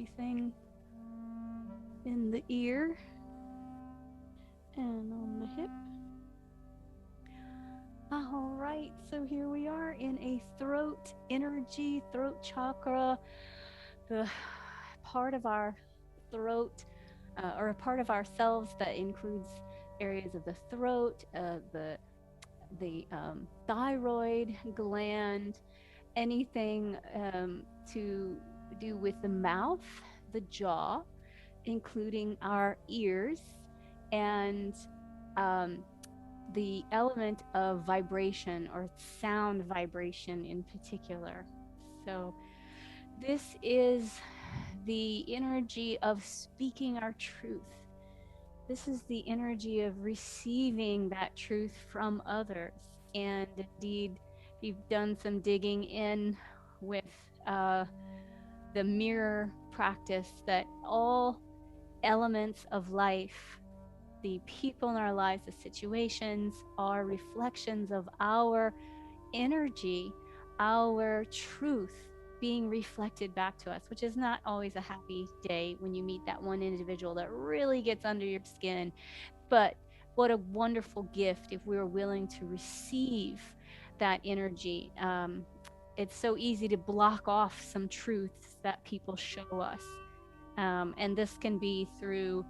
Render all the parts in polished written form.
anything in the ear and on the hip. All right, so here we are in a throat energy, throat chakra, the part of our throat or a part of ourselves that includes areas of the throat, the thyroid gland, anything to do with the mouth, the jaw, including our ears, and um, the element of vibration or sound vibration in particular. So, this is the energy of speaking our truth. This is the energy of receiving that truth from others. And indeed, you've done some digging in with the mirror practice that all elements of life, the people in our lives, the situations, are reflections of our energy, our truth being reflected back to us, which is not always a happy day when you meet that one individual that really gets under your skin. But what a wonderful gift if we are willing to receive that energy. It's so easy to block off some truths that people show us. And this can be through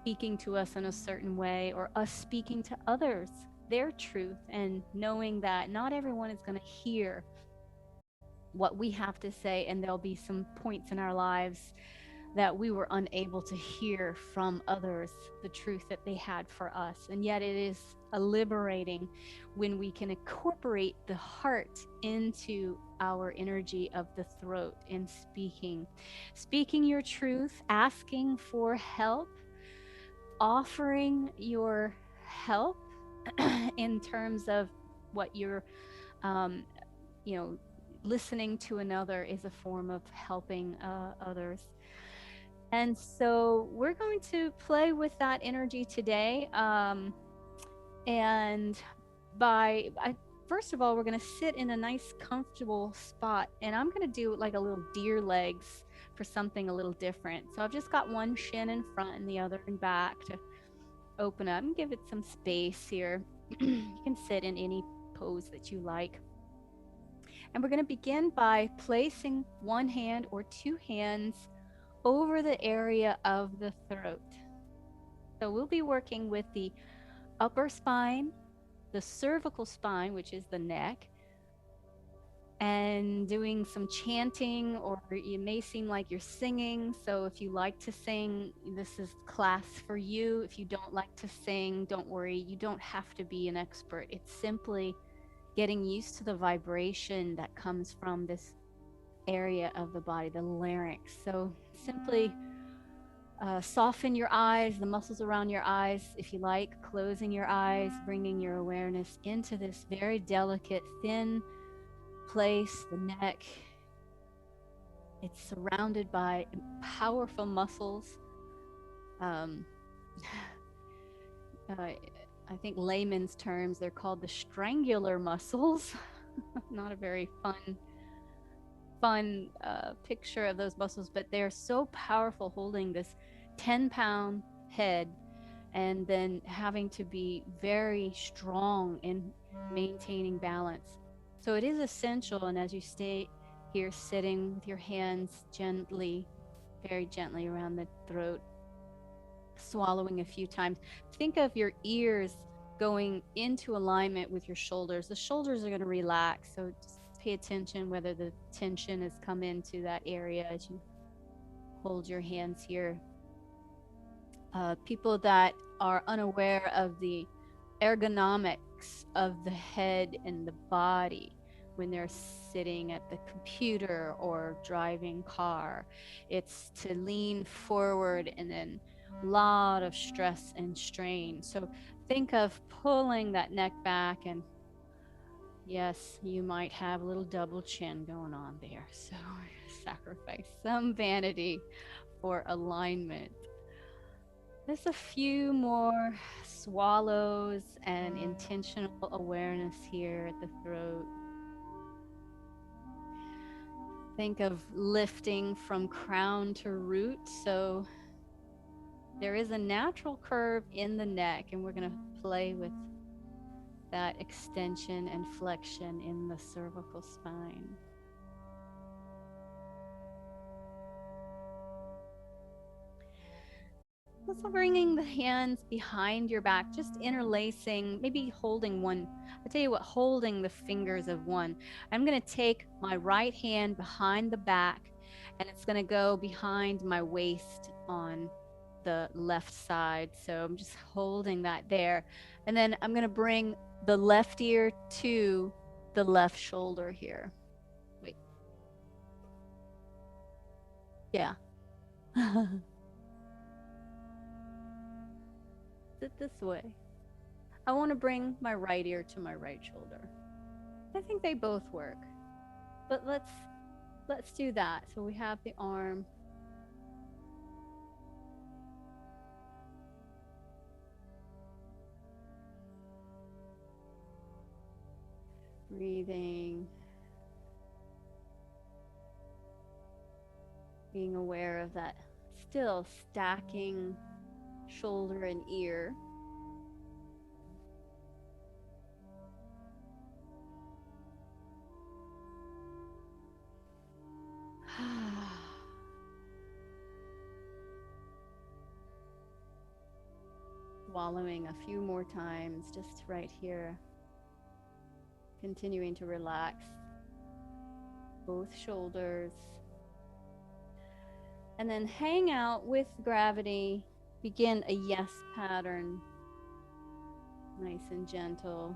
speaking to us in a certain way, or us speaking to others their truth, and knowing that not everyone is going to hear what we have to say, and there'll be some points in our lives that we were unable to hear from others the truth that they had for us. And yet it is a liberating when we can incorporate the heart into our energy of the throat in speaking your truth, asking for help, offering your help in terms of what you're you know, listening to another is a form of helping others. And so we're going to play with that energy today. And first of all, we're going to sit in a nice, comfortable spot. And I'm going to do like a little deer legs for something a little different. So I've just got one shin in front and the other in back to open up and give it some space here. You can sit in any pose that you like. And we're going to begin by placing one hand or two hands over the area of the throat. So we'll be working with the upper spine, the cervical spine, which is the neck, and doing some chanting, or it may seem like you're singing. So if you like to sing, this is class for you. If you don't like to sing, don't worry. You don't have to be an expert. It's simply getting used to the vibration that comes from this area of the body, the larynx. So simply soften your eyes, the muscles around your eyes, if you like, closing your eyes, bringing your awareness into this very delicate, thin place, the neck. It's surrounded by powerful muscles. I think layman's terms, they're called the strangular muscles. Not a very fun picture of those muscles, but they're so powerful, holding this 10-pound head and then having to be very strong in maintaining balance. So it is essential, and as you stay here sitting with your hands gently, very gently around the throat, swallowing a few times, think of your ears going into alignment with your shoulders. The shoulders are going to relax, so just pay attention whether the tension has come into that area as you hold your hands here. People that are unaware of the ergonomics of the head and the body when they're sitting at the computer or driving car, it's to lean forward, and then a lot of stress and strain. So think of pulling that neck back, and yes, you might have a little double chin going on there. So sacrifice some vanity for alignment. There's a few more swallows and intentional awareness here at the throat. Think of lifting from crown to root. So there is a natural curve in the neck, and we're going to play with that extension and flexion in the cervical spine. Also bringing the hands behind your back, just interlacing, maybe holding one. I'll tell you what, holding the fingers of one. I'm going to take my right hand behind the back, and it's going to go behind my waist on the left side. So I'm just holding that there. And then I'm going to bring the left ear to the left shoulder here. Wait. Yeah. Sit this way. I want to bring my right ear to my right shoulder. I think they both work. But let's do that. So we have the arm. Breathing. Being aware of that still stacking shoulder and ear. Swallowing a few more times, just right here. Continuing to relax both shoulders. And then hang out with gravity. Begin a yes pattern. Nice and gentle.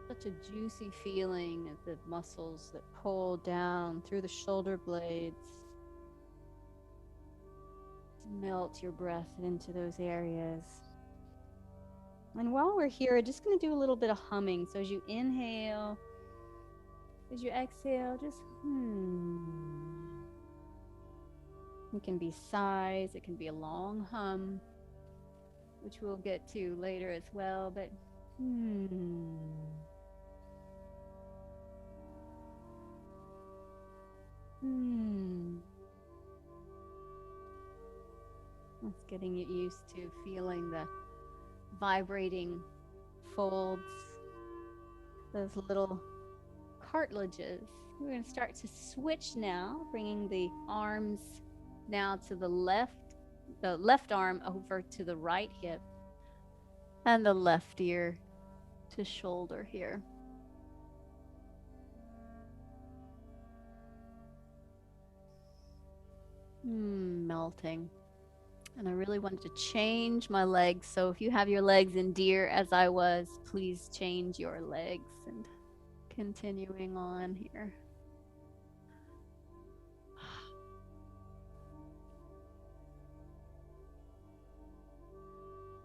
Such a juicy feeling of the muscles that pull down through the shoulder blades. Melt your breath into those areas. And while we're here, I'm just going to do a little bit of humming. So as you inhale, as you exhale, just It can be sighs, it can be a long hum, which we'll get to later as well, but That's getting you used to feeling the vibrating folds, those little cartilages. We're going to start to switch now, bringing the arms now to the left arm over to the right hip, and the left ear to shoulder here. Melting. And I really wanted to change my legs. So if you have your legs in deer as I was, please change your legs. And continuing on here.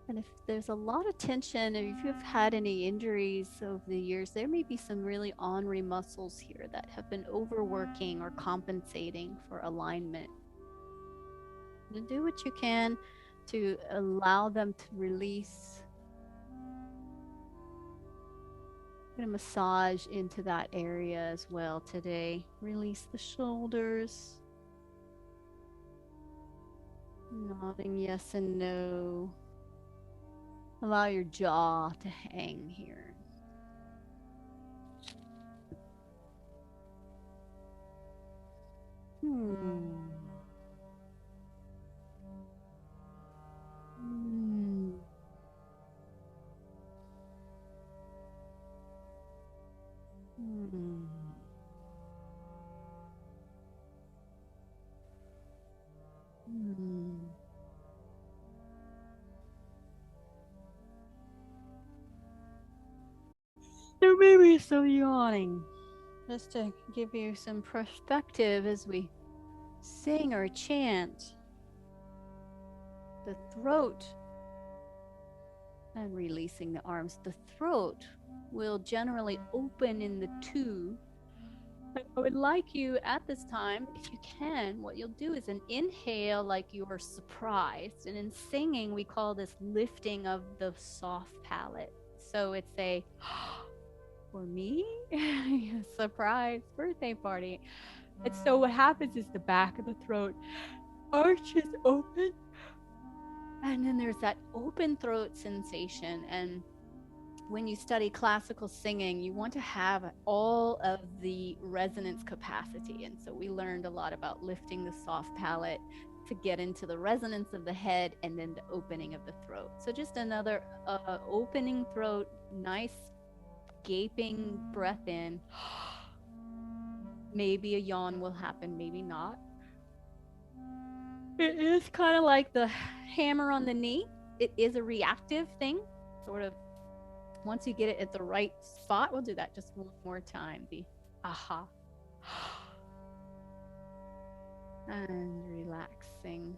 And if there's a lot of tension, if you've had any injuries over the years, there may be some really ornery muscles here that have been overworking or compensating for alignment. And do what you can to allow them to release. I'm going to massage into that area as well today. Release the shoulders. Nodding yes and no. Allow your jaw to hang here. There may be some yawning, just to give you some perspective as we sing or chant. The throat, and releasing the arms, the throat will generally open in the two, I would like you at this time, if you can, what you'll do is an inhale like you are surprised. And in singing, we call this lifting of the soft palate. So it's a, for me, surprise birthday party. And so what happens is the back of the throat arches open. And then there's that open throat sensation. And when you study classical singing, you want to have all of the resonance capacity. And so we learned a lot about lifting the soft palate to get into the resonance of the head and then the opening of the throat. So just another opening throat, nice gaping breath in. Maybe a yawn will happen, maybe not. It is kind of like the hammer on the knee. It is a reactive thing, sort of. Once you get it at the right spot, we'll do that just one more time. The aha. And relaxing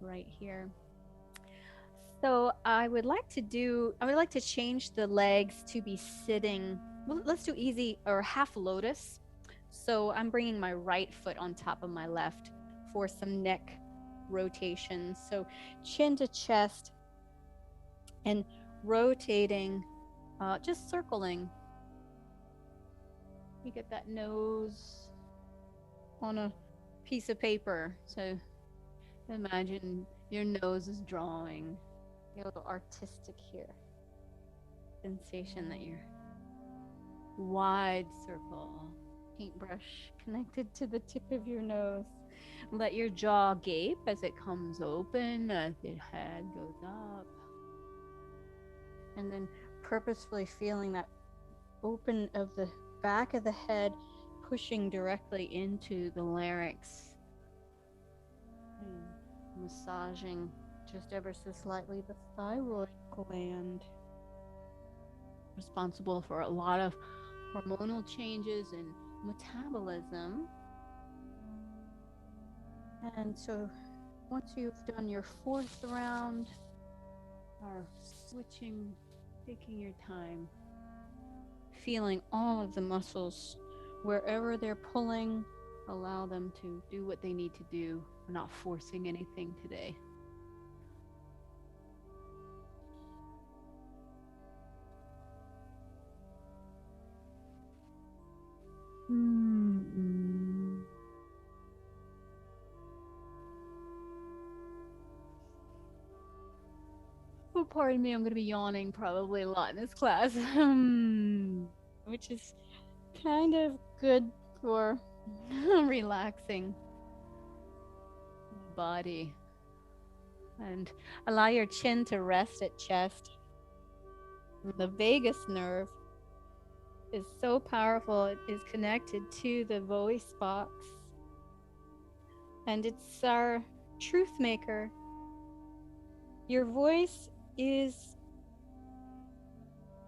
right here. So I would like to change the legs to be sitting. Well, let's do easy or half lotus. So I'm bringing my right foot on top of my left for some neck rotation. So chin to chest and rotating, just circling. You get that nose on a piece of paper. So imagine your nose is drawing. A little artistic here. Sensation that you're wide circle. Paintbrush connected to the tip of your nose. Let your jaw gape as it comes open, as the head goes up. And then purposefully feeling that open of the back of the head pushing directly into the larynx. Massaging just ever so slightly the thyroid gland, responsible for a lot of hormonal changes and metabolism. And so once you've done your fourth round, or switching, taking your time, feeling all of the muscles, wherever they're pulling, allow them to do what they need to do. We're not forcing anything today. Oh, pardon me, I'm going to be yawning probably a lot in this class, which is kind of good for relaxing body. And allow your chin to rest at chest. The vagus nerve is so powerful. It is connected to the voice box. And it's our truth maker. Your voice is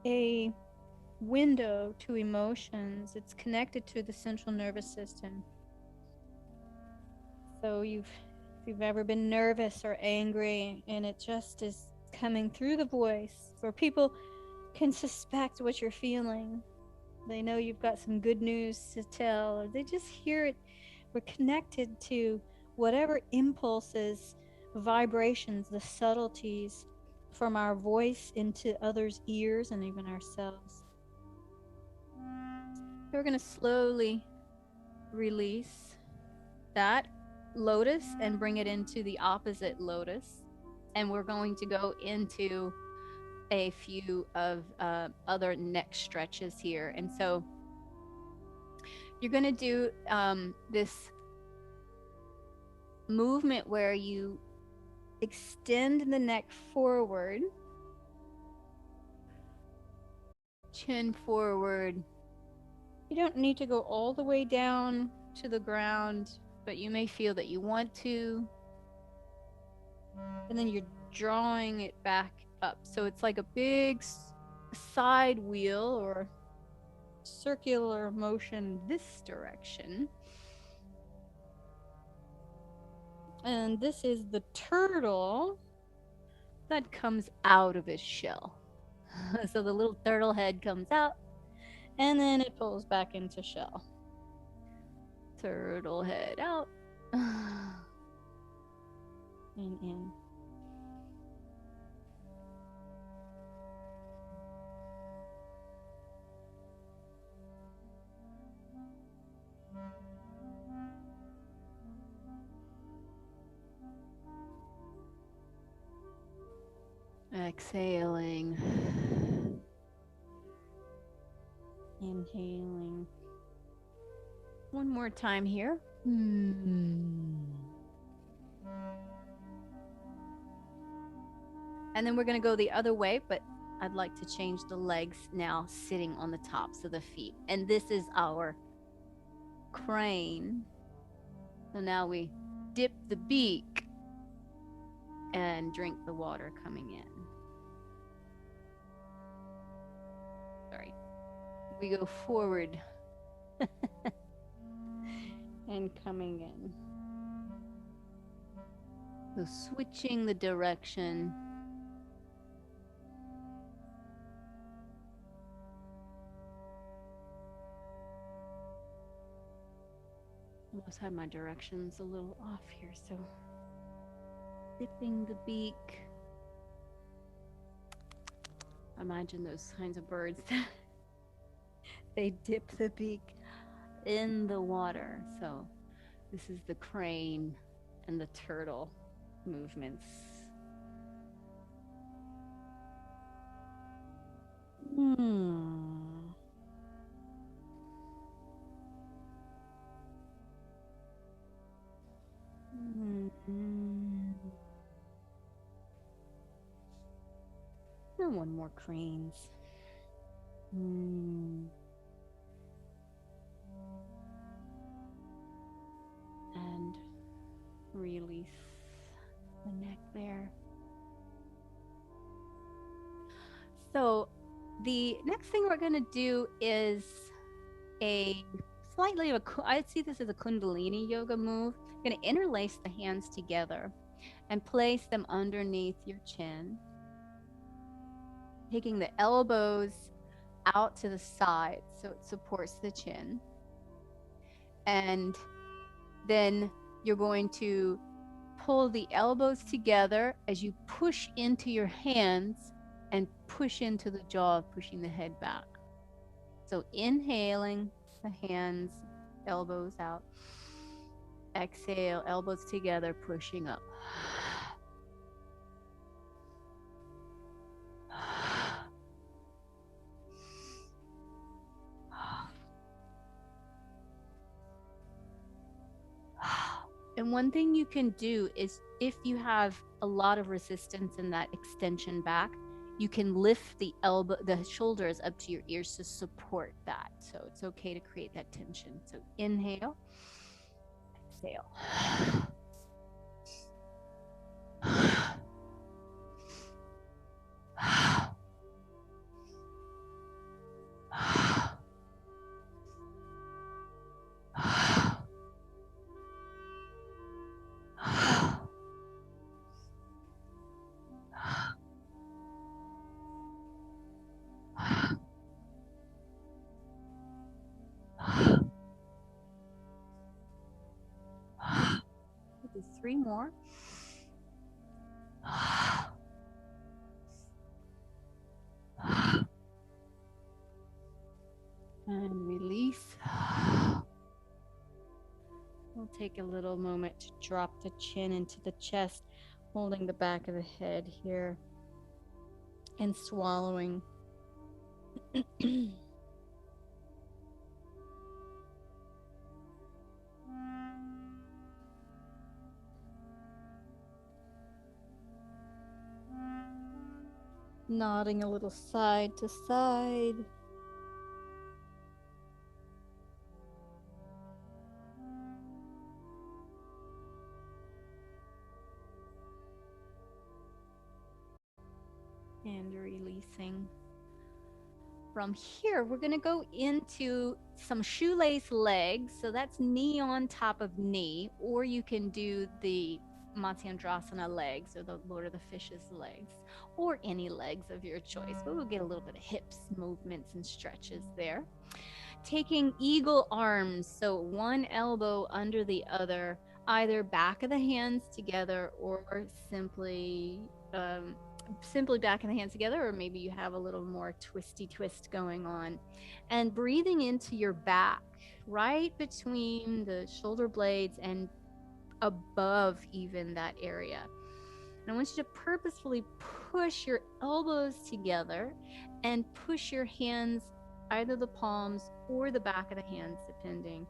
a window to emotions. It's connected to the central nervous system. So if you've ever been nervous or angry and it just is coming through the voice, where people can suspect what you're feeling. They know you've got some good news to tell, or they just hear it. We're connected to whatever impulses, vibrations, the subtleties from our voice into others' ears and even ourselves. We're going to slowly release that lotus and bring it into the opposite lotus. And we're going to go into a few of other neck stretches here. And so you're going to do this movement where you extend the neck forward, chin forward. You don't need to go all the way down to the ground, but you may feel that you want to. And then you're drawing it back up. So it's like a big side wheel or circular motion this direction. And this is the turtle that comes out of its shell. So the little turtle head comes out and then it pulls back into shell. Turtle head out. And in. Exhaling. Inhaling. One more time here. And then we're going to go the other way, but I'd like to change the legs now, sitting on the tops of the feet. And this is our crane. So now we dip the beak and drink the water coming in. Sorry. We go forward and coming in. So switching the direction. I almost had my directions a little off here, so dipping the beak. Imagine those kinds of birds. They dip the beak in the water. So this is the crane and the turtle movements. And one more cranes. And release the neck there. So the next thing we're going to do is a slightly of a, I see this as a Kundalini yoga move. You're going to interlace the hands together and place them underneath your chin, taking the elbows out to the side so it supports the chin. And then you're going to pull the elbows together as you push into your hands and push into the jaw, pushing the head back. So inhaling, the hands, elbows out. Exhale, elbows together, pushing up. And one thing you can do is, if you have a lot of resistance in that extension back, you can lift the shoulders up to your ears to support that. So it's okay to create that tension. So inhale, exhale. Do 3 more. And release. We'll take a little moment to drop the chin into the chest, holding the back of the head here and swallowing. Nodding a little side to side. And releasing. From here, we're going to go into some shoelace legs. So that's knee on top of knee, or you can do the Matsyendrasana legs, or the Lord of the Fishes legs, or any legs of your choice. But we'll get a little bit of hips movements and stretches there. taking eagle arms, so one elbow under the other, either back of the hands together or um, simply back of the hands together, or maybe you have a little more twisty twist going on. And breathing into your back, right between the shoulder blades and above even that area. And I want you to purposefully push your elbows together and push your hands, either the palms or the back of the hands, depending.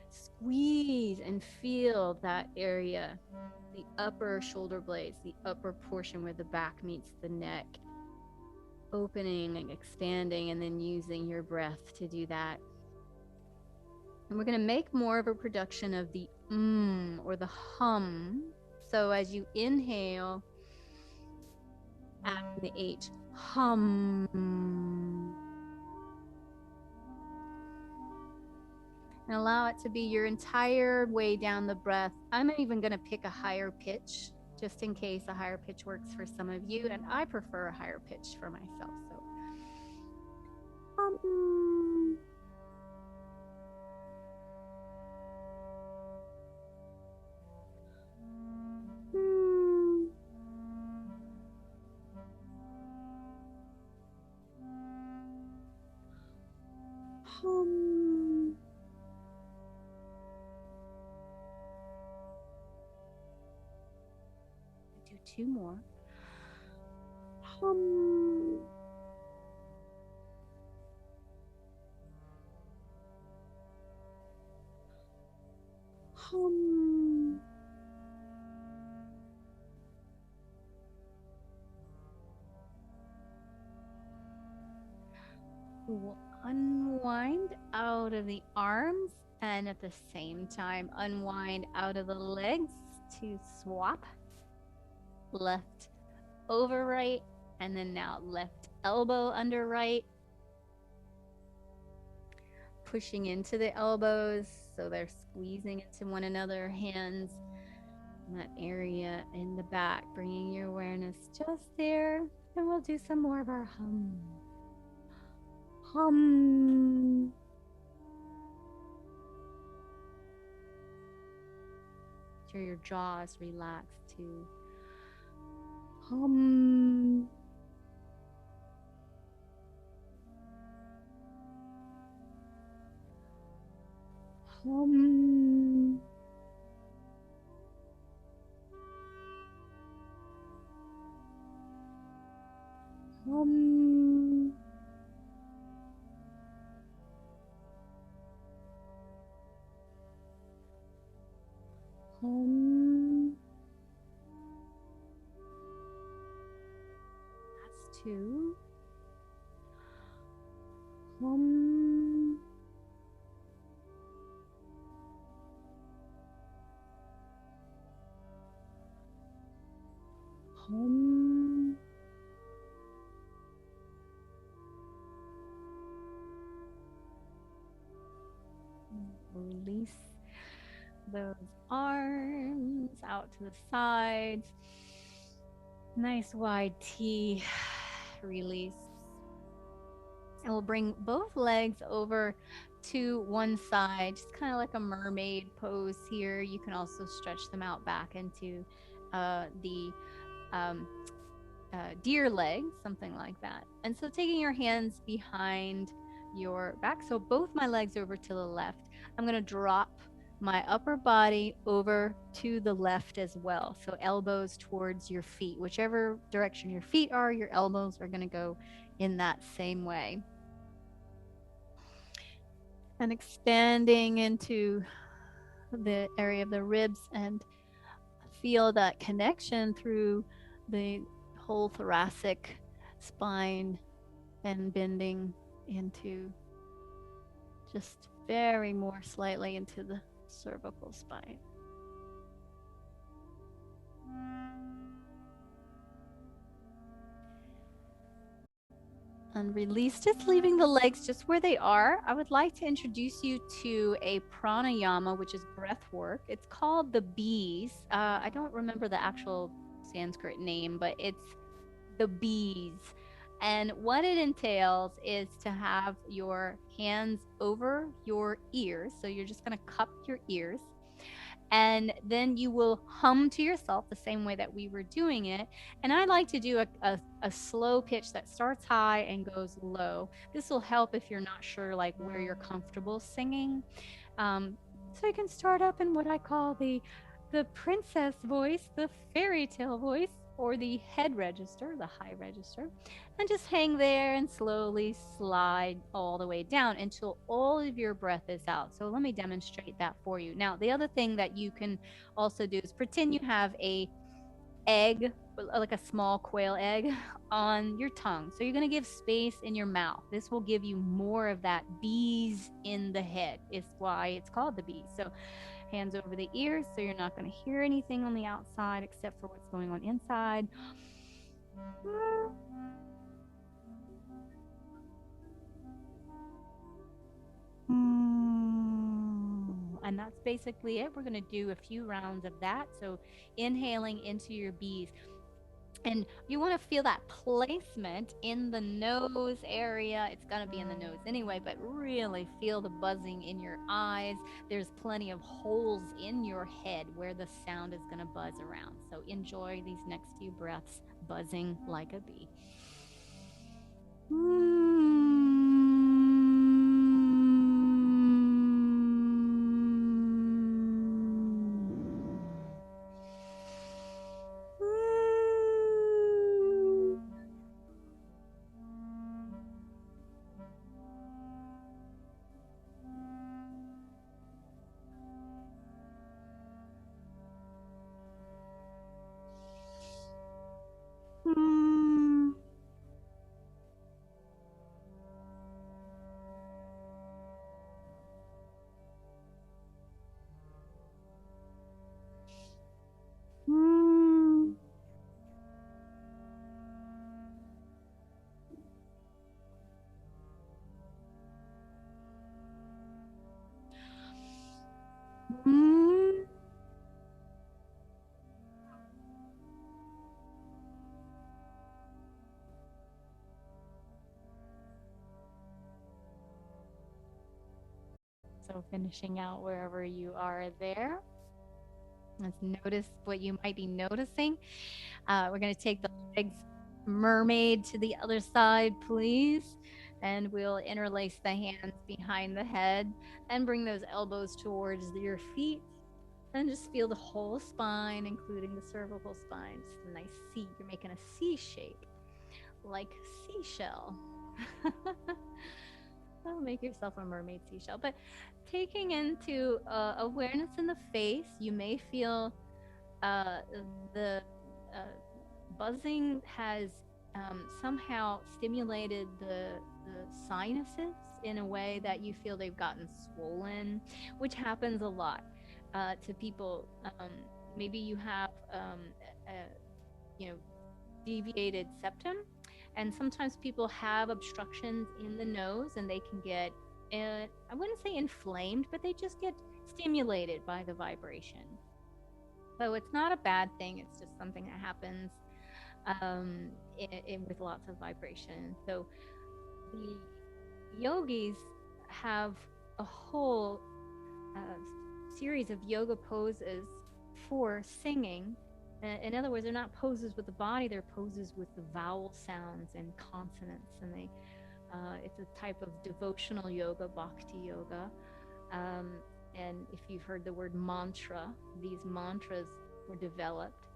Squeeze and feel that area, the upper shoulder blades, the upper portion where the back meets the neck, opening and expanding, and then using your breath to do that. And we're going to make more of a production of the or the hum. So as you inhale, add the H, hum. And allow it to be your entire way down the breath. I'm even going to pick a higher pitch, just in case a higher pitch works for some of you. And I prefer a higher pitch for myself. So, hum. Hum. Do two more. Hum. Hum. We'll unwind out of the arms and at the same time unwind out of the legs to swap left over right, and then now left elbow under right, pushing into the elbows so they're squeezing into one another, hands in that area in the back, bringing your awareness just there. And we'll do some more of our hum. Hum. Make sure your jaw is relaxed too. Hum. Hum. Hum. Hum. That's two. Hum. Hum. Release those arms out to the sides. Nice wide T. Release. And we'll bring both legs over to one side, just kind of like a mermaid pose here. You can also stretch them out back into the deer legs, something like that. And so taking your hands behind your back, so both my legs over to the left, I'm going to drop my upper body over to the left as well. So elbows towards your feet, whichever direction your feet are, your elbows are going to go in that same way. And expanding into the area of the ribs, and feel that connection through the whole thoracic spine and bending into just very more slightly into the cervical spine. And release, just leaving the legs just where they are. I would like to introduce you to a pranayama, which is breath work. It's called the bees. I don't remember the actual Sanskrit name, but it's the bees. And what it entails is to have your hands over your ears. So you're just going to cup your ears. And then you will hum to yourself the same way that we were doing it. And I like to do a slow pitch that starts high and goes low. This will help if you're not sure like where you're comfortable singing. So you can start up in what I call the princess voice, the fairy tale voice, or the head register, the high register, and just hang there and slowly slide all the way down until all of your breath is out. So let me demonstrate that for you. Now, the other thing that you can also do is pretend you have a egg, like a small quail egg, on your tongue. So you're going to give space in your mouth. This will give you more of that bees in the head. Is why it's called the bees. So hands over the ears, so you're not going to hear anything on the outside except for what's going on inside. And that's basically it. We're going to do a few rounds of that. So inhaling into your bees. And you want to feel that placement in the nose area. It's going to be in the nose anyway, but really feel the buzzing in your eyes. There's plenty of holes in your head where the sound is going to buzz around. So enjoy these next few breaths buzzing like a bee. So finishing out wherever you are there. Let's notice what you might be noticing. We're going to take the legs mermaid to the other side, please. And we'll interlace the hands behind the head and bring those elbows towards your feet. And just feel the whole spine, including the cervical spine. Just a nice C. You're making a C shape, like seashell. Oh, make yourself a mermaid seashell. But taking into awareness in the face, you may feel uh, the buzzing has somehow stimulated the sinuses in a way that you feel they've gotten swollen, which happens a lot to people. Maybe you have, a, you know, deviated septum, and sometimes people have obstructions in the nose, and they can get, I wouldn't say inflamed, but they just get stimulated by the vibration. So it's not a bad thing. It's just something that happens with lots of vibration. So the yogis have a whole series of yoga poses for singing. In other words, they're not poses with the body; they're poses with the vowel sounds and consonants. And it's a type of devotional yoga, bhakti yoga. And if you've heard the word mantra, these mantras were developed.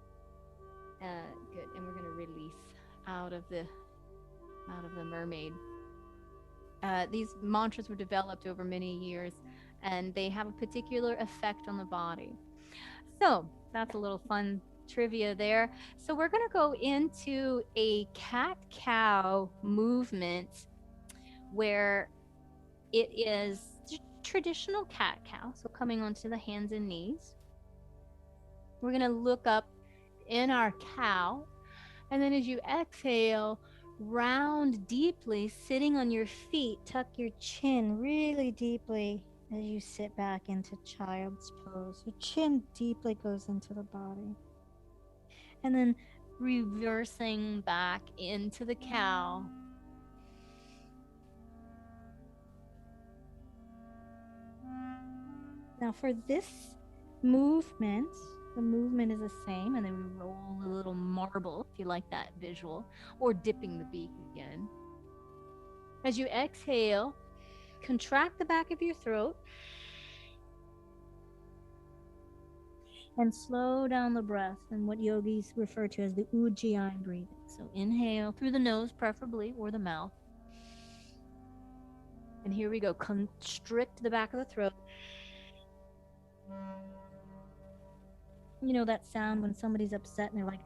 Good, and we're going to release out of the mermaid. These mantras were developed over many years, and they have a particular effect on the body. So that's a little fun trivia there. So we're going to go into a cat-cow movement where it is traditional cat-cow. So coming onto the hands and knees. We're going to look up in our cow, and then as you exhale, round deeply, sitting on your feet. Tuck your chin really deeply as you sit back into child's pose. Your chin deeply goes into the body. And then reversing back into the cow. Now for this movement, the movement is the same, and then we roll A little marble, if you like that visual, or dipping the beak again. As you exhale, contract the back of your throat and slow down the breath in what yogis refer to as the ujjayi breathing. so inhale through the nose, preferably, or the mouth. And here we go. Constrict the back of the throat. You know that sound when somebody's upset and they're like,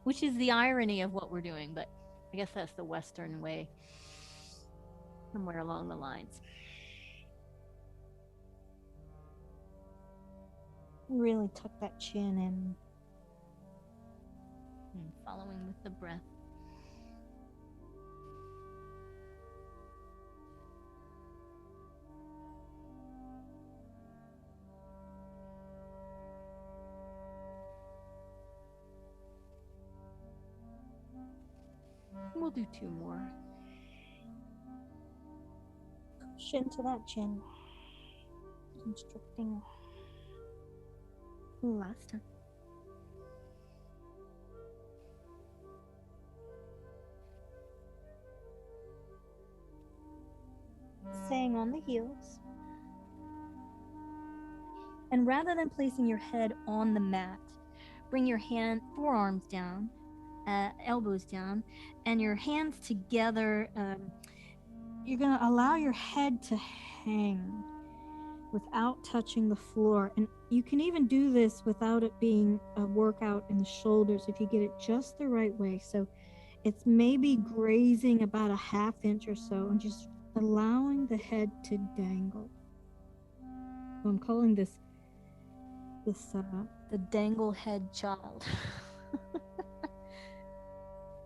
Which is the irony of what we're doing, but I guess that's the Western way, somewhere along the lines. really tuck that chin in. And following with the breath. We'll do two more. Push into that chin. Constricting. Last time. Staying on the heels. And rather than placing your head on the mat, bring your forearms down, elbows down, and your hands together. You're going to allow your head to hang without touching the floor. And you can even do this without it being a workout in the shoulders if you get it just the right way. So it's maybe grazing about a ½ inch or so and just allowing the head to dangle. So I'm calling this the dangle head child.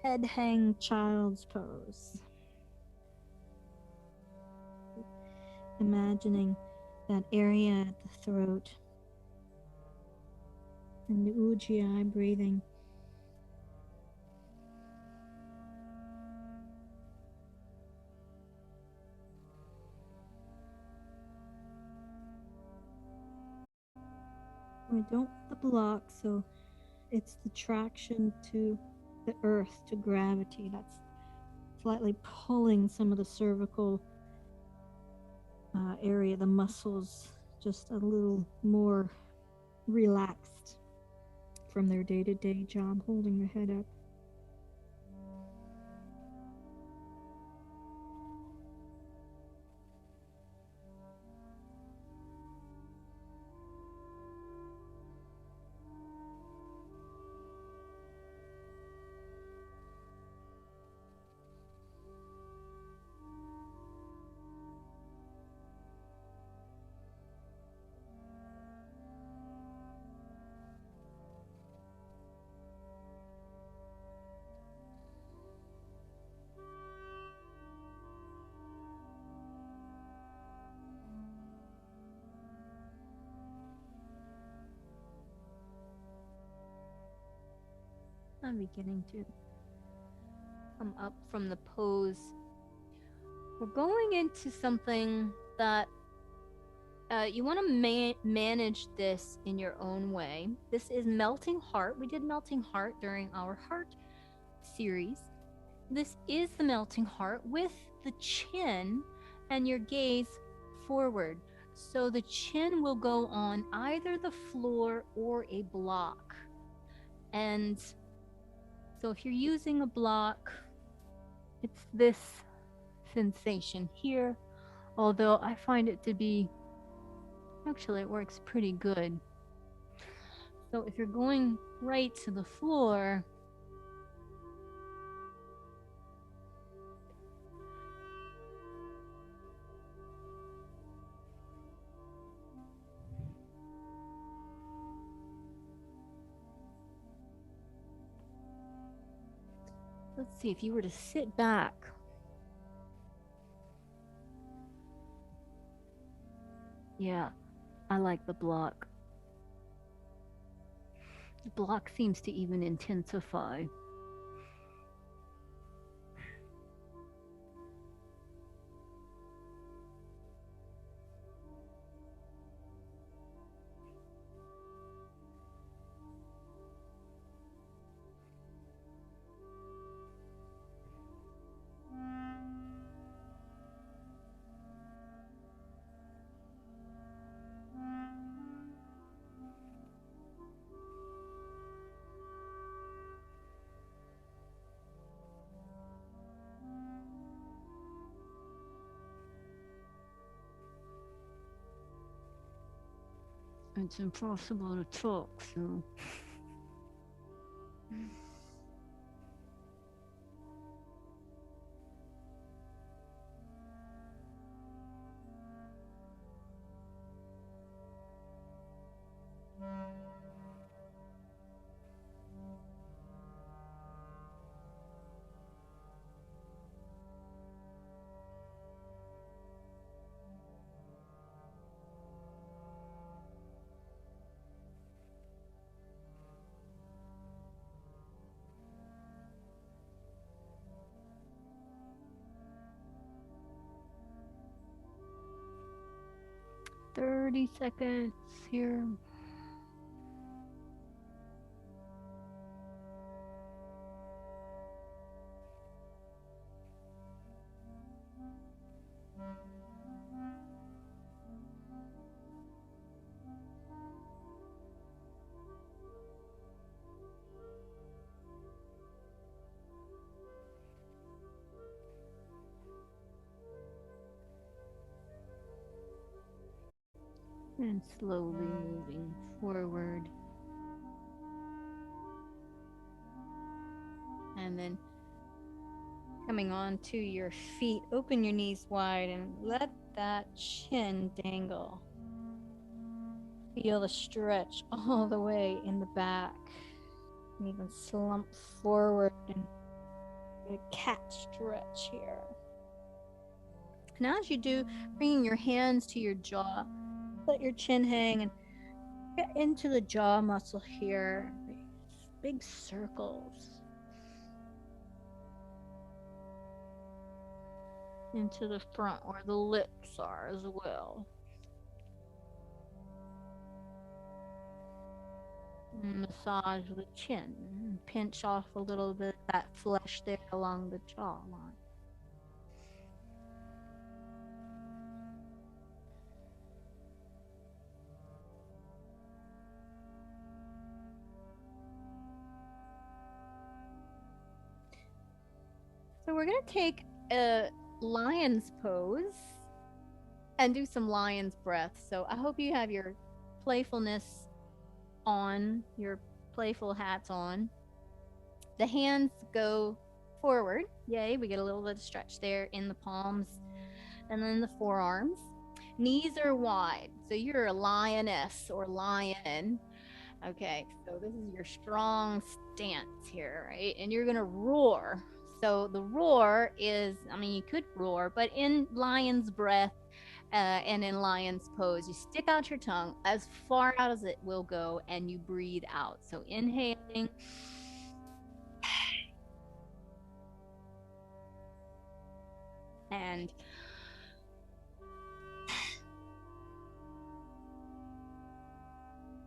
Head hang child's pose. Imagining that area at the throat and the ujjayi breathing. We don't want the block, so it's the traction to the earth, to gravity, that's slightly pulling some of the cervical area, the muscles just a little more relaxed from their day-to-day job holding the head up. I'm beginning to come up from the pose. We're going into something that you want to manage this in your own way. This is melting heart. We did melting heart during our heart series. This is the melting heart with the chin and your gaze forward. So the chin will go on either the floor or a block. And so if you're using a block, it's this sensation here, although I find it to be, actually it works pretty good. So if you're going right to the floor, let's see, if you were to sit back, yeah, I like the block. The block seems to even intensify. It's impossible to talk, so. "30 seconds here." And slowly moving forward. And then coming on to your feet, open your knees wide and let that chin dangle. Feel the stretch all the way in the back. And even slump forward and get a cat stretch here. And as you do, bringing your hands to your jaw, let your chin hang and get into the jaw muscle here. Big circles. Into the front where the lips are as well. Massage the chin. Pinch off a little bit of that flesh there along the jawline. So we're going to take a lion's pose and do some lion's breath. So I hope you have your playfulness on, your playful hats on. The hands go forward. Yay, we get a little bit of stretch there in the palms and then the forearms. Knees are wide. So you're a lioness or lion. Okay, so this is your strong stance here, right? And you're going to roar. So the roar is, I mean, you could roar, but in lion's breath and in lion's pose, you stick out your tongue as far out as it will go and you breathe out. So inhaling. And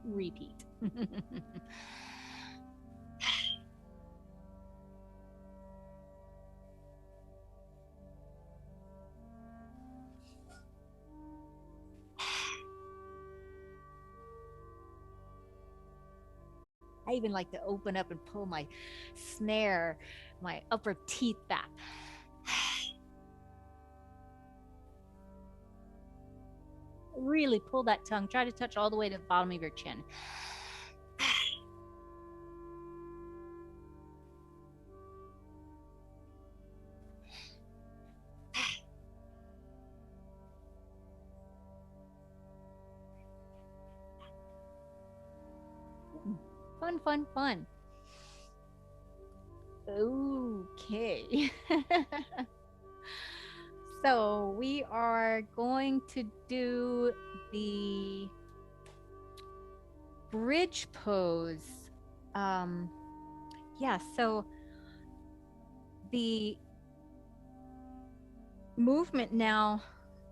repeat. I even like to open up and pull my snare, my upper teeth back. Really pull that tongue. Try to touch all the way to the bottom of your chin. Fun, fun, fun. Okay. So we are going to do the bridge pose Um, yeah, so the movement now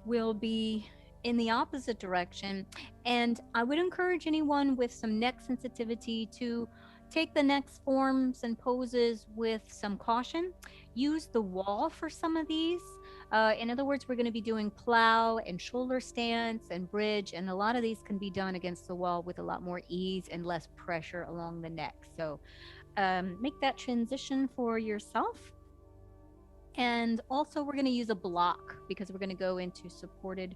will be in the opposite direction. And I would encourage anyone with some neck sensitivity to take the next forms and poses with some caution. Use the wall for some of these. In other words, we're going to be doing plow and shoulder stance and bridge, and a lot of these can be done against the wall with a lot more ease and less pressure along the neck. So make that transition for yourself. And also, we're going to use a block because we're going to go into supported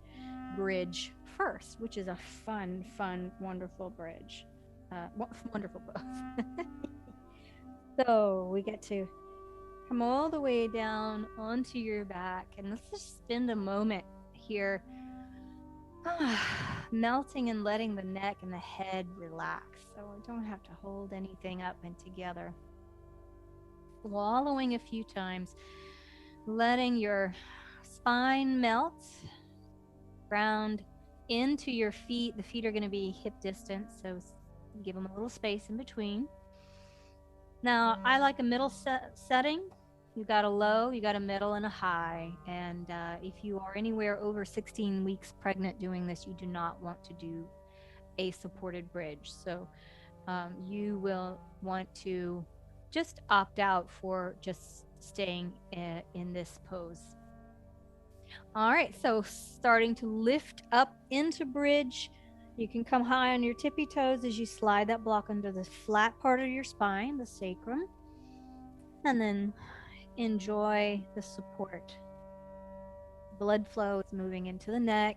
bridge first, which is a fun, wonderful bridge. Wonderful pose. So we get to come all the way down onto your back, and let's just spend a moment here, melting and letting the neck and the head relax so we don't have to hold anything up and together. Swallowing a few times, letting your spine melt, ground into your feet. The feet are going to be hip distance, so give them a little space in between. Now, I like a middle setting. You got a low, you got a middle, and a high. And if you are anywhere over 16 weeks pregnant doing this, you do not want to do a supported bridge. So you will want to just opt out for just staying in this pose. All right, so starting to lift up into bridge. You can come high on your tippy toes as you slide that block under the flat part of your spine, the sacrum, and then enjoy the support. Blood flow is moving into the neck.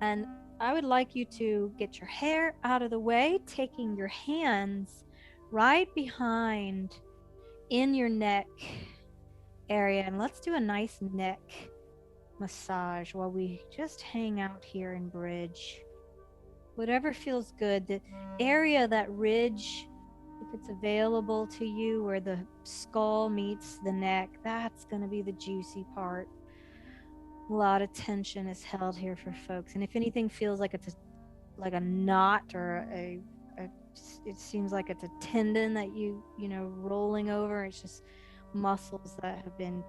And I would like you to get your hair out of the way, taking your hands right behind in your neck area. And let's do a nice neck massage while we just hang out here in bridge. Whatever feels good. The area, that ridge, if it's available to you, where the skull meets the neck, that's going to be the juicy part. A lot of tension is held here for folks. And if anything feels like it's like a knot or it seems like it's a tendon that you rolling over, it's just muscles that have been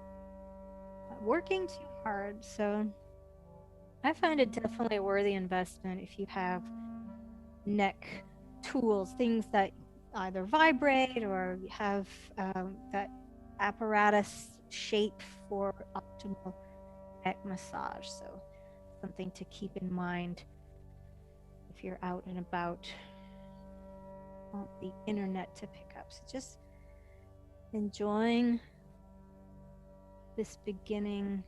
working too hard. So I find it definitely a worthy investment if you have neck tools, things that either vibrate or have that apparatus shape for optimal neck massage. So something to keep in mind if you're out and about on the internet to pick up. So just enjoying this beginning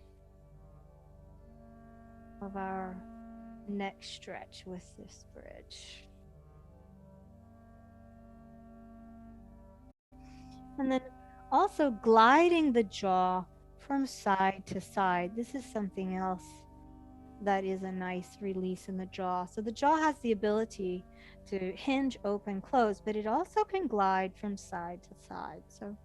of our neck stretch with this bridge. And then also gliding the jaw from side to side. This is something else that is a nice release in the jaw. So the jaw has the ability to hinge, open, close, but it also can glide from side to side. So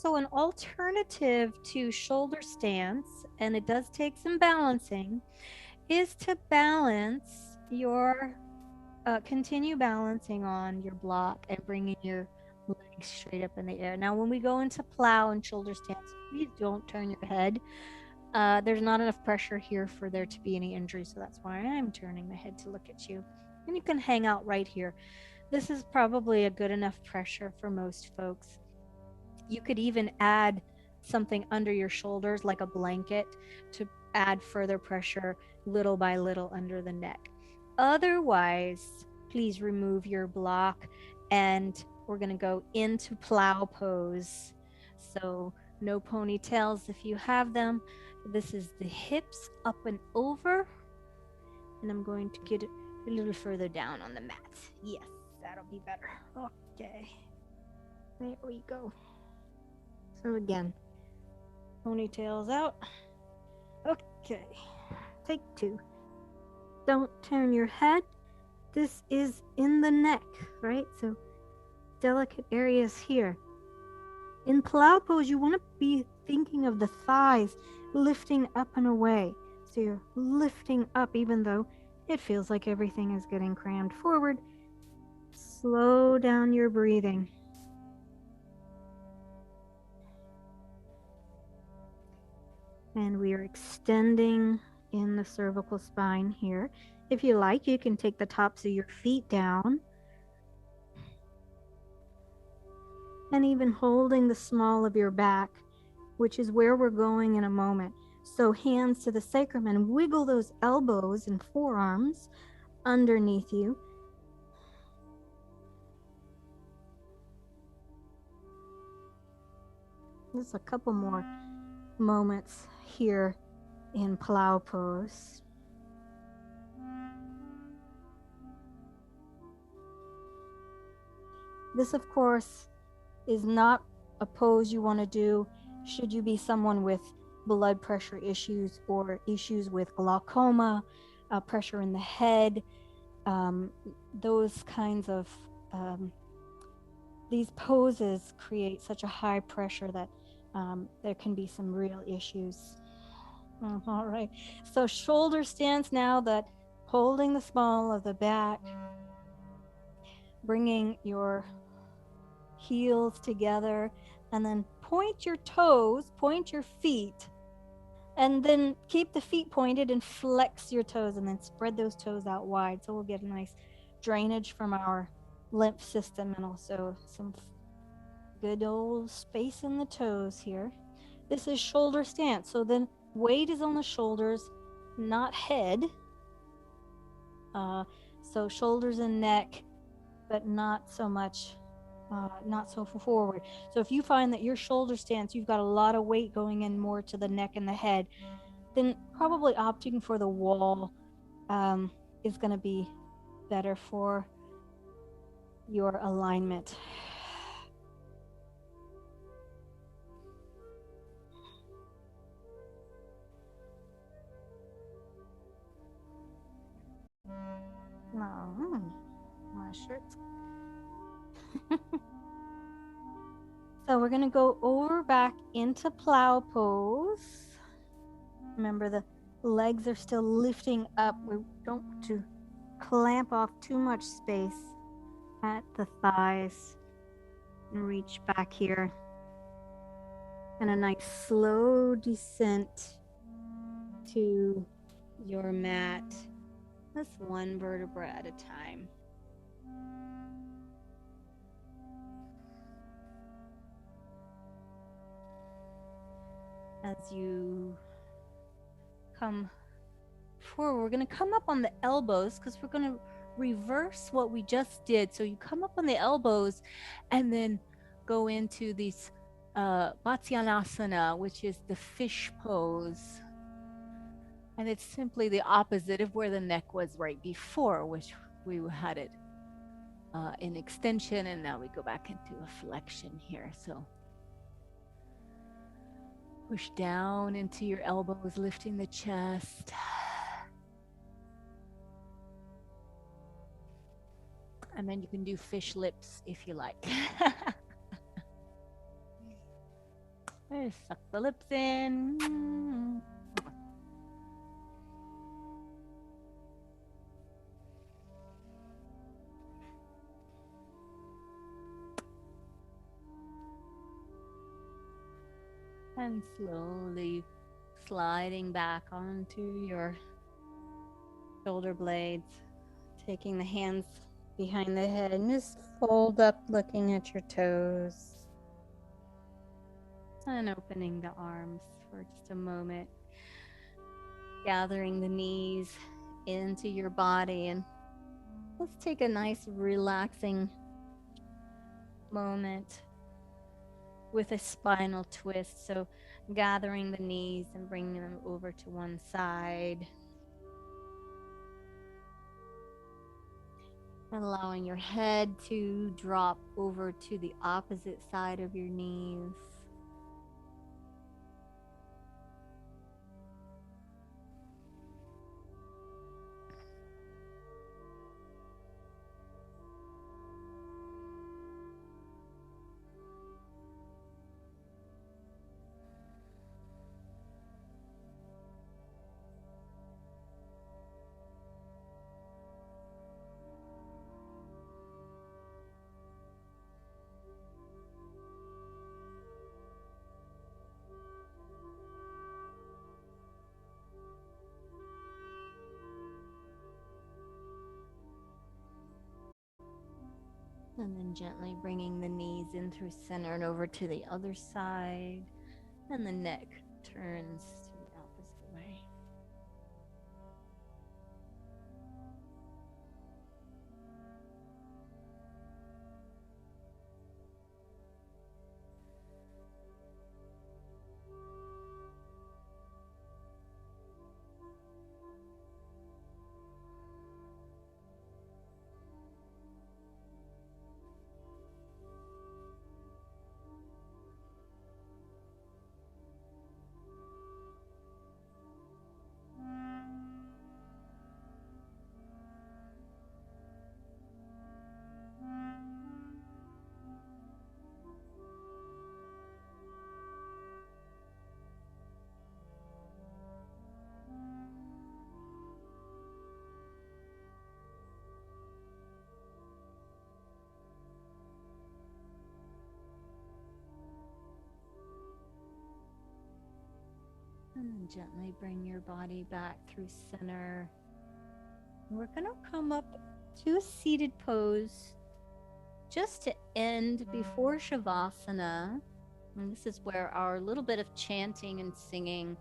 So an alternative to shoulder stance, and it does take some balancing, is to balance your, continue balancing on your block and bringing your legs straight up in the air. Now, when we go into plow and shoulder stance, please don't turn your head. There's not enough pressure here for there to be any injury, so that's why I'm turning my head to look at you. And you can hang out right here. This is probably a good enough pressure for most folks. You could even add something under your shoulders like a blanket to add further pressure little by little under the neck. Otherwise, please remove your block and we're going to go into plow pose. So no ponytails if you have them. This is the hips up and over. And I'm going to get it a little further down on the mat. Yes, that'll be better. Okay. There we go. So again, ponytails out. Okay. Take 2. Don't turn your head. This is in the neck, right? So delicate areas here. In plow pose, you want to be thinking of the thighs lifting up and away. So you're lifting up even though it feels like everything is getting crammed forward. Slow down your breathing. And we are extending in the cervical spine here. If you like, you can take the tops of your feet down. And even holding the small of your back, which is where we're going in a moment. So hands to the sacrum and wiggle those elbows and forearms underneath you. Just a couple more moments here in plow pose. This, of course, is not a pose you want to do should you be someone with blood pressure issues or issues with glaucoma, pressure in the head, those kinds of these poses create such a high pressure that there can be some real issues. All right, so shoulder stance now, that holding the small of the back, bringing your heels together, and then point your toes, point your feet, and then keep the feet pointed and flex your toes, and then spread those toes out wide. So we'll get a nice drainage from our lymph system and also some good old space in the toes here. This is shoulder stance. So then weight is on the shoulders, not head. So shoulders and neck, but not so much, not so forward. So if you find that your shoulder stance, you've got a lot of weight going in more to the neck and the head, then probably opting for the wall is going to be better for your alignment. Oh, my shirt's. So we're going to go over back into plow pose. Remember, the legs are still lifting up. We don't want to clamp off too much space at the thighs. And reach back here. And a nice slow descent to your mat. Just one vertebra at a time. As you come forward, we're going to come up on the elbows because we're going to reverse what we just did. So you come up on the elbows and then go into these Matsyanasana, which is the fish pose. And it's simply the opposite of where the neck was right before, which we had it in extension, and now we go back into a flexion here. So push down into your elbows, lifting the chest. And then you can do fish lips if you like. Suck the lips in. And slowly sliding back onto your shoulder blades, taking the hands behind the head and just fold up, looking at your toes. And opening the arms for just a moment. Gathering the knees into your body, and let's take a nice relaxing moment with a spinal twist. So gathering the knees and bringing them over to one side. Allowing your head to drop over to the opposite side of your knees. And then gently bringing the knees in through center and over to the other side. And the neck turns to the opposite way. And then gently bring your body back through center. We're going to come up to a seated pose just to end before Shavasana. And this is where our little bit of chanting and singing,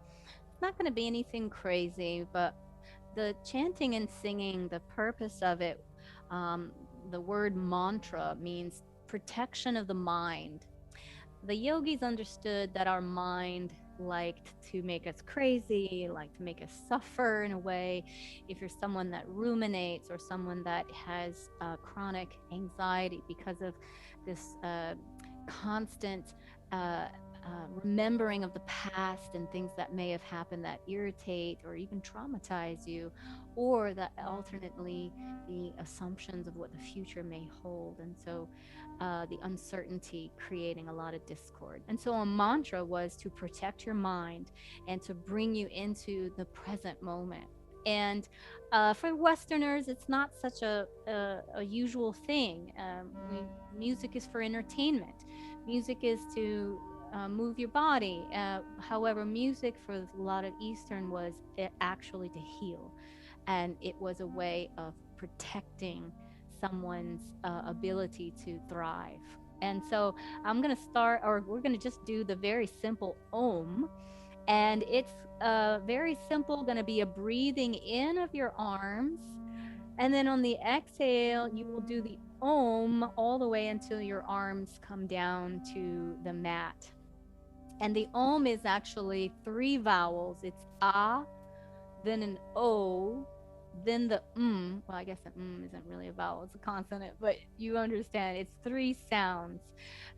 it's not going to be anything crazy, but the chanting and singing, the purpose of it, the word mantra means protection of the mind. The yogis understood that our mind liked to make us crazy, like to make us suffer in a way. If you're someone that ruminates or someone that has chronic anxiety because of this constant remembering of the past and things that may have happened that irritate or even traumatize you, or that alternately the assumptions of what the future may hold. And so the uncertainty creating a lot of discord. And so a mantra was to protect your mind and to bring you into the present moment. And for Westerners, it's not such a usual thing. Music is for entertainment. Music is to move your body. However, music for a lot of Eastern was actually to heal. And it was a way of protecting someone's ability to thrive. And so I'm going to start, or we're going to just do the very simple Om. And it's very simple, going to be a breathing in of your arms. And then on the exhale, you will do the Om all the way until your arms come down to the mat. And the Om is actually 3 vowels. It's A, then an O, then the well, I guess the isn't really a vowel, it's a consonant, but you understand, it's 3 sounds.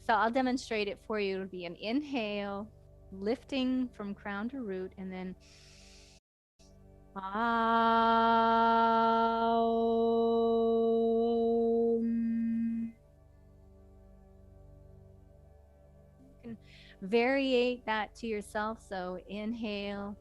So I'll demonstrate it for you. It'll be an inhale, lifting from crown to root, and then you can variate that to yourself. So inhale,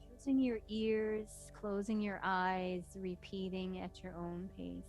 using your ears, closing your eyes, repeating at your own pace.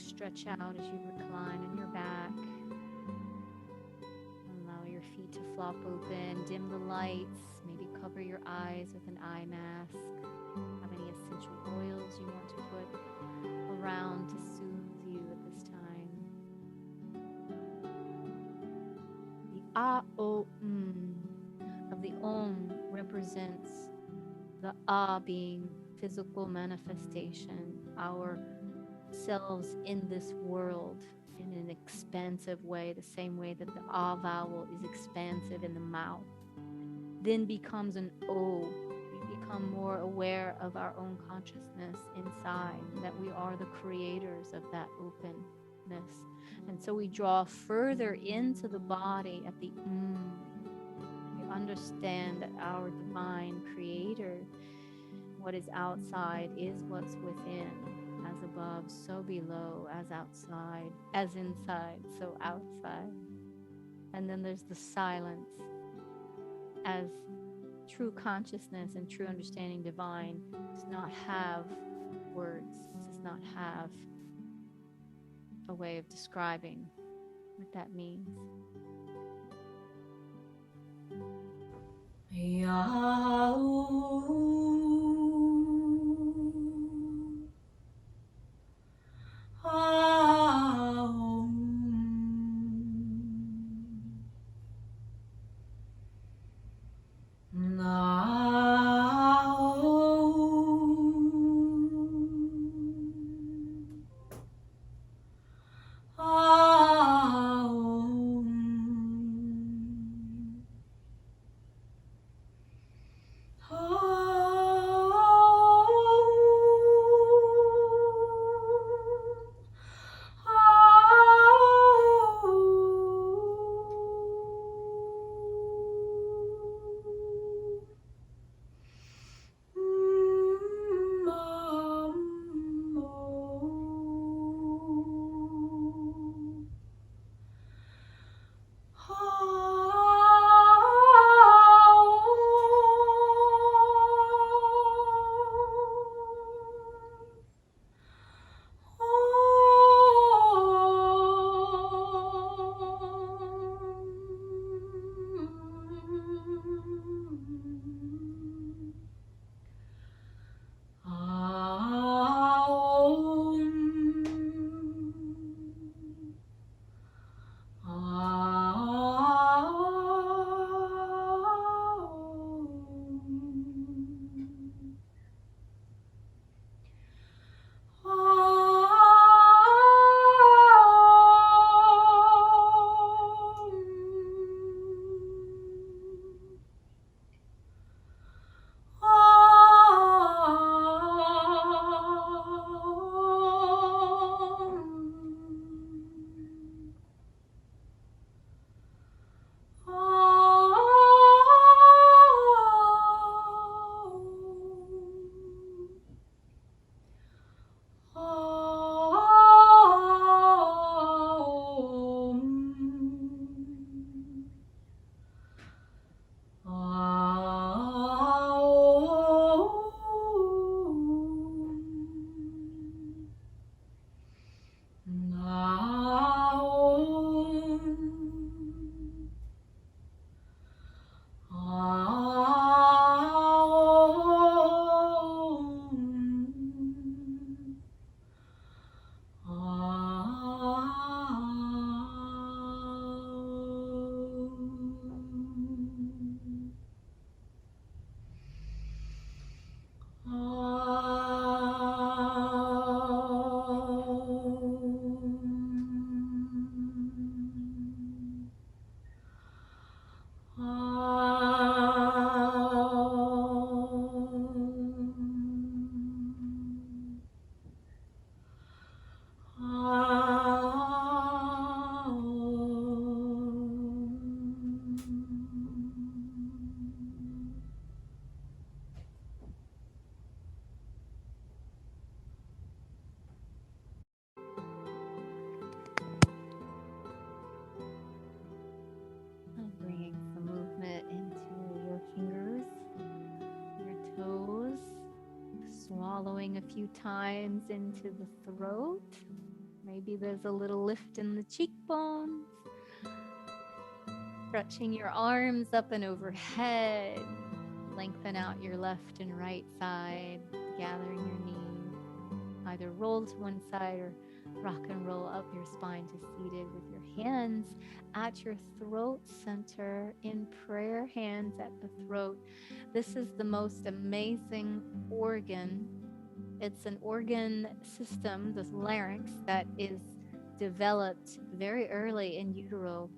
stretch out as you recline on your back. Allow your feet to flop open. Dim the lights. Maybe cover your eyes with an eye mask. Have any essential oils you want to put around to soothe you at this time. The A-O-M of the Om represents the A being physical manifestation, our selves in this world in an expansive way, the same way that the A vowel is expansive in the mouth, then becomes an O. We become more aware of our own consciousness inside, that we are the creators of that openness. And so we draw further into the body at the We understand that our divine creator, what is outside is what's within. As above, so below, as outside, as inside, so outside. And then there's the silence as true consciousness and true understanding divine does not have words, does not have a way of describing what that means. Bringing some movement into your fingers, your toes, swallowing a few times into the throat. Maybe there's a little lift in the cheekbones, stretching your arms up and overhead. Lengthen out your left and right side, gathering your knees. Either roll to one side or rock and roll up your spine to seated with your hands at your throat center in prayer, hands at the throat. This is the most amazing organ. It's an organ system, the larynx, that is developed very early in utero.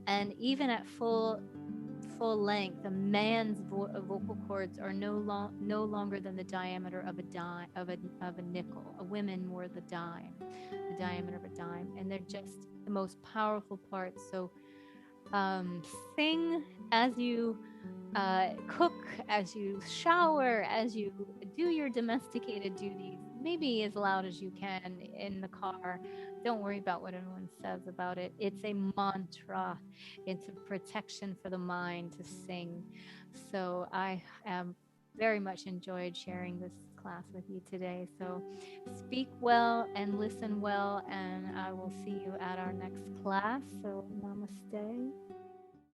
And even at full length, a man's vocal cords are no longer than the diameter of a dime of a nickel. A woman more the diameter of a dime, and they're just the most powerful parts. So sing as you cook, as you shower, as you do your domesticated duties, maybe as loud as you can in the car. Don't worry about what anyone says about it. It's a mantra, it's a protection for the mind to sing. So I am very much enjoyed sharing this class with you today. So speak well and listen well, and I will see you at our next class. So namaste.